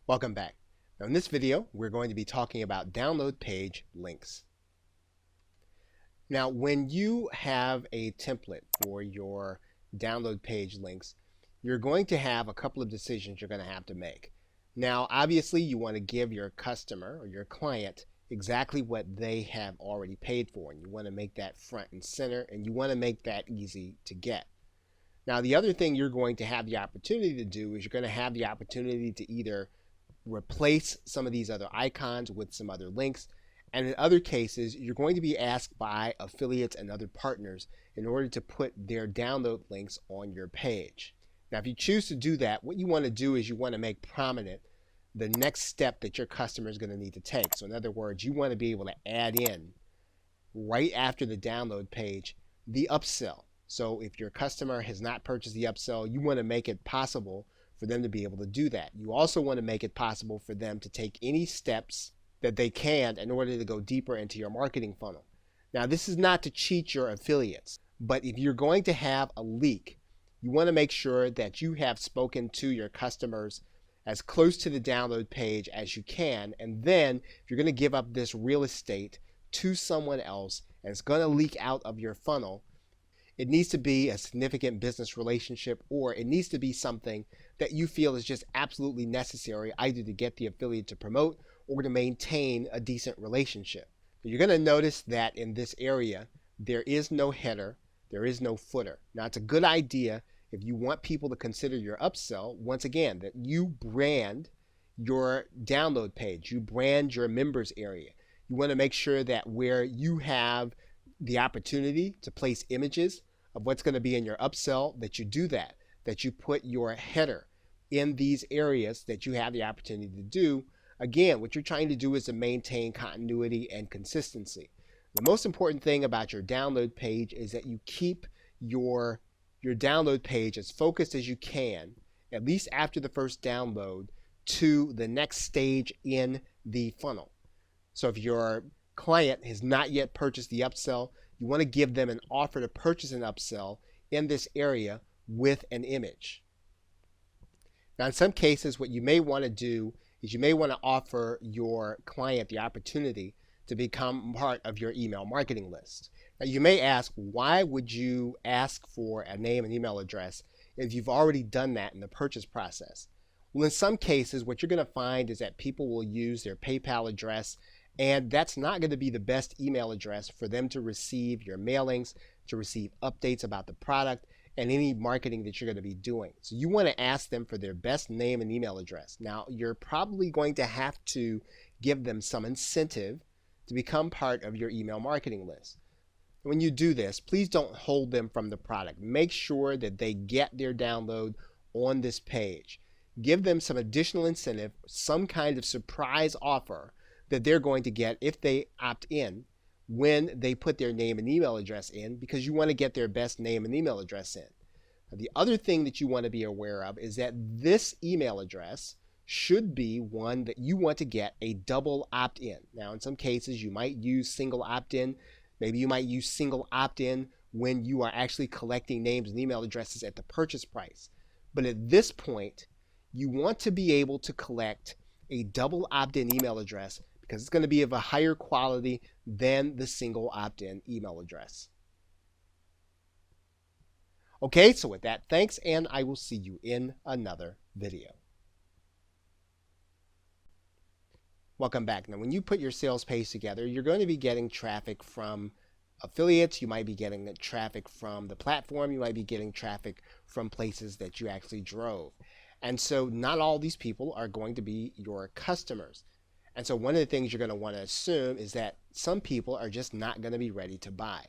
Welcome back. Now in this video, we're going to be talking about download page links. Now when you have a template for your download page links, you're going to have a couple of decisions you're going to have to make. Now obviously you want to give your customer or your client exactly what they have already paid for, and you want to make that front and center, and you want to make that easy to get. Now the other thing you're going to have the opportunity to do is you're going to have the opportunity to either replace some of these other icons with some other links, and in other cases you're going to be asked by affiliates and other partners in order to put their download links on your page. Now if you choose to do that, what you want to do is you want to make prominent the next step that your customer is going to need to take. So in other words, you want to be able to add in right after the download page the upsell. So if your customer has not purchased the upsell, you want to make it possible for them to be able to do that. You also want to make it possible for them to take any steps that they can in order to go deeper into your marketing funnel. Now this is not to cheat your affiliates, but if you're going to have a leak, you want to make sure that you have spoken to your customers as close to the download page as you can, and then if you're going to give up this real estate to someone else and it's going to leak out of your funnel, it needs to be a significant business relationship, or it needs to be something that you feel is just absolutely necessary either to get the affiliate to promote or to maintain a decent relationship. You're going to notice that in this area there is no header, there is no footer. Now it's a good idea if you want people to consider your upsell, once again, that you brand your download page, you brand your members area. You want to make sure that where you have the opportunity to place images of what's going to be in your upsell, that you do that, that you put your header in these areas that you have the opportunity to do. Again, what you're trying to do is to maintain continuity and consistency. The most important thing about your download page is that you keep your download page as focused as you can, at least after the first download, to the next stage in the funnel. So if your client has not yet purchased the upsell, you want to give them an offer to purchase an upsell in this area with an image. Now in some cases what you may want to do is you may want to offer your client the opportunity to become part of your email marketing list. Now you may ask, why would you ask for a name and email address if you've already done that in the purchase process? Well, in some cases what you're going to find is that people will use their PayPal address, and that's not going to be the best email address for them to receive your mailings, to receive updates about the product, and any marketing that you're going to be doing. So you want to ask them for their best name and email address. Now you're probably going to have to give them some incentive to become part of your email marketing list. When you do this, please don't hold them from the product. Make sure that they get their download on this page. Give them some additional incentive, some kind of surprise offer that they're going to get if they opt in when they put their name and email address in, because you want to get their best name and email address in. Now, the other thing that you want to be aware of is that this email address should be one that you want to get a double opt-in. Now in some cases you might use single opt-in. Maybe you might use single opt-in when you are actually collecting names and email addresses at the purchase price. But at this point, you want to be able to collect a double opt-in email address because it's going to be of a higher quality than the single opt-in email address. Okay, so with that, thanks, and I will see you in another video. Welcome back. Now when you put your sales page together, you're going to be getting traffic from affiliates, you might be getting traffic from the platform, you might be getting traffic from places that you actually drove. And so not all these people are going to be your customers. And so one of the things you're going to want to assume is that some people are just not going to be ready to buy.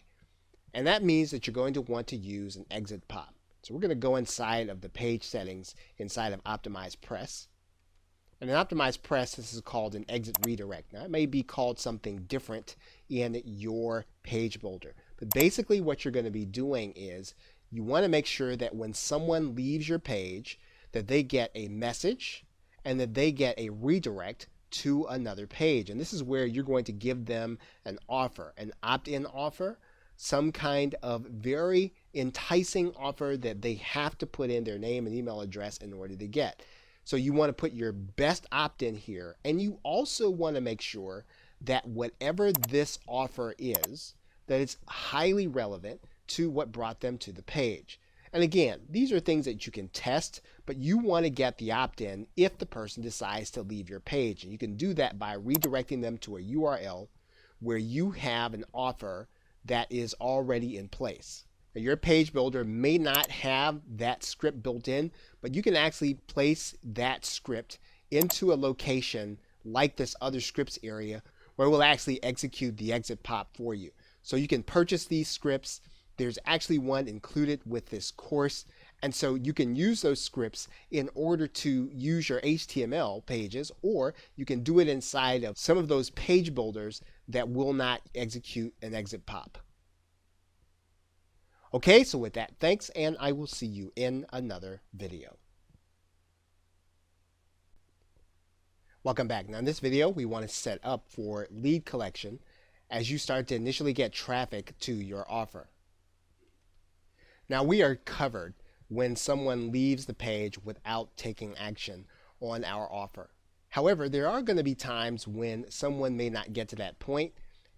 And that means that you're going to want to use an exit pop. So we're going to go inside of the page settings inside of Optimize Press. And in Optimize Press, this is called an exit redirect. Now it may be called something different in your page builder. But basically what you're going to be doing is you want to make sure that when someone leaves your page, that they get a message and that they get a redirect to another page. And this is where you're going to give them an offer, an opt-in offer, some kind of very enticing offer that they have to put in their name and email address in order to get. So you want to put your best opt-in here, and you also want to make sure that whatever this offer is, that it's highly relevant to what brought them to the page. And again, these are things that you can test, but you want to get the opt-in if the person decides to leave your page. And you can do that by redirecting them to a URL where you have an offer that is already in place. Now, your page builder may not have that script built in, but you can actually place that script into a location like this other scripts area where it will actually execute the exit pop for you. So you can purchase these scripts. There's actually one included with this course. And so you can use those scripts in order to use your HTML pages, or you can do it inside of some of those page builders that will not execute an exit pop. Okay, so with that, thanks, and I will see you in another video. Welcome back. Now in this video, we want to set up for lead collection as you start to initially get traffic to your offer. Now we are covered when someone leaves the page without taking action on our offer. However, there are going to be times when someone may not get to that point,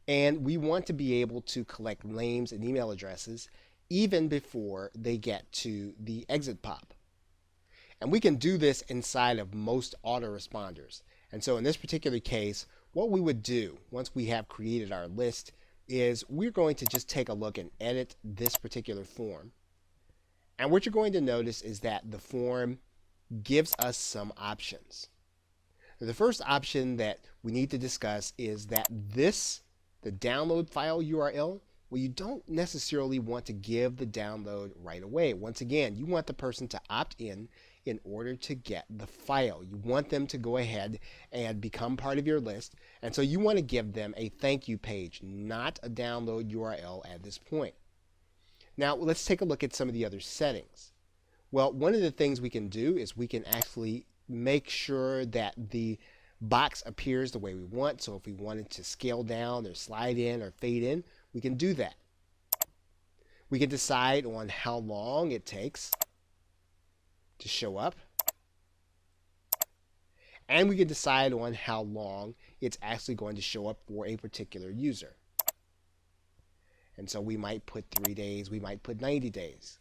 and we want to be able to collect names and email addresses even before they get to the exit pop. And we can do this inside of most autoresponders. And so in this particular case, what we would do once we have created our list is we're going to just take a look and edit this particular form. And what you're going to notice is that the form gives us some options. Now, the first option that we need to discuss is that the download file URL, well, you don't necessarily want to give the download right away. Once again, you want the person to opt in order to get the file. You want them to go ahead and become part of your list. And so you want to give them a thank you page, not a download URL at this point. Now, let's take a look at some of the other settings. Well, one of the things we can do is we can actually make sure that the box appears the way we want. So if we wanted to scale down or slide in or fade in, we can do that. We can decide on how long it takes to show up. And we can decide on how long it's actually going to show up for a particular user. And so we might put 3 days, we might put 90 days.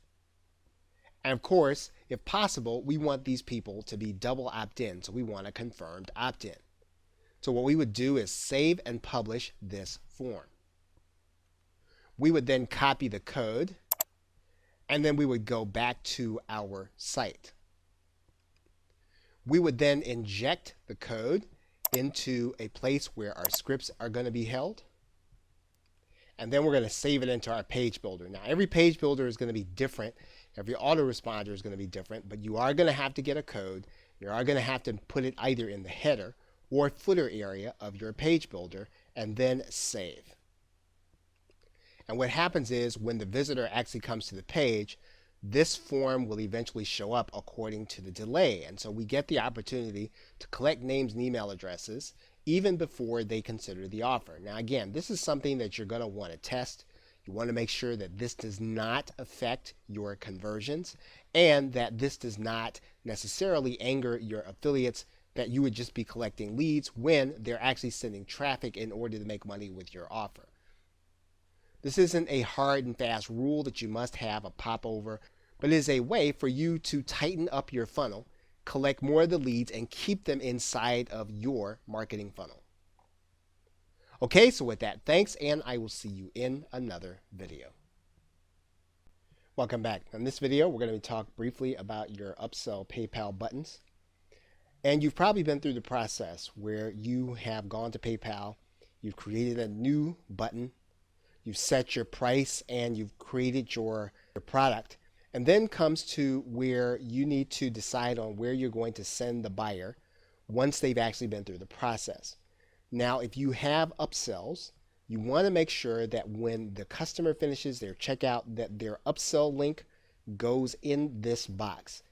And of course, if possible, we want these people to be double opt-in. So we want a confirmed opt-in. So what we would do is save and publish this form. We would then copy the code, and then we would go back to our site. We would then inject the code into a place where our scripts are going to be held. And then we're going to save it into our page builder. Now, every page builder is going to be different. Every autoresponder is going to be different, but you are going to have to get a code. You are going to have to put it either in the header or footer area of your page builder and then save. And what happens is when the visitor actually comes to the page, this form will eventually show up according to the delay. And so we get the opportunity to collect names and email addresses even before they consider the offer. Now, again, this is something that you're going to want to test. You want to make sure that this does not affect your conversions and that this does not necessarily anger your affiliates, that you would just be collecting leads when they're actually sending traffic in order to make money with your offer. This isn't a hard and fast rule that you must have a popover, but it is a way for you to tighten up your funnel, collect more of the leads, and keep them inside of your marketing funnel. Okay, so with that, thanks, and I will see you in another video. Welcome back. In this video, we're going to talk briefly about your upsell PayPal buttons. And you've probably been through the process where you have gone to PayPal, you've created a new button, you've set your price, and you've created your product. And then comes to where you need to decide on where you're going to send the buyer once they've actually been through the process. Now, if you have upsells, you want to make sure that when the customer finishes their checkout, that their upsell link goes in this box.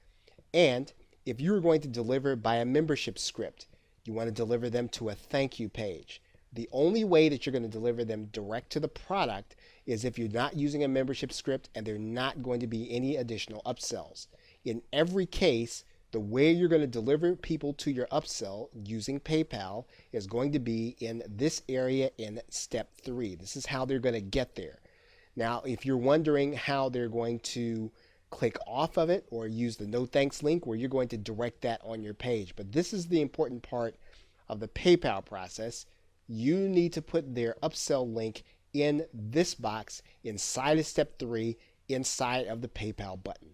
And if you're going to deliver by a membership script, you want to deliver them to a thank you page. The only way that you're going to deliver them direct to the product is if you're not using a membership script and there are not going to be any additional upsells. In every case, The way you're going to deliver people to your upsell using PayPal is going to be in this area in step 3. This is how they're going to get there. Now, if you're wondering how they're going to click off of it or use the no thanks link where you're going to direct that on your page, but this is the important part of the PayPal process. You need to put their upsell link in this box inside of step 3 inside of the PayPal button.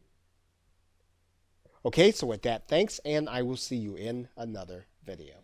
Okay, so with that, thanks, and I will see you in another video.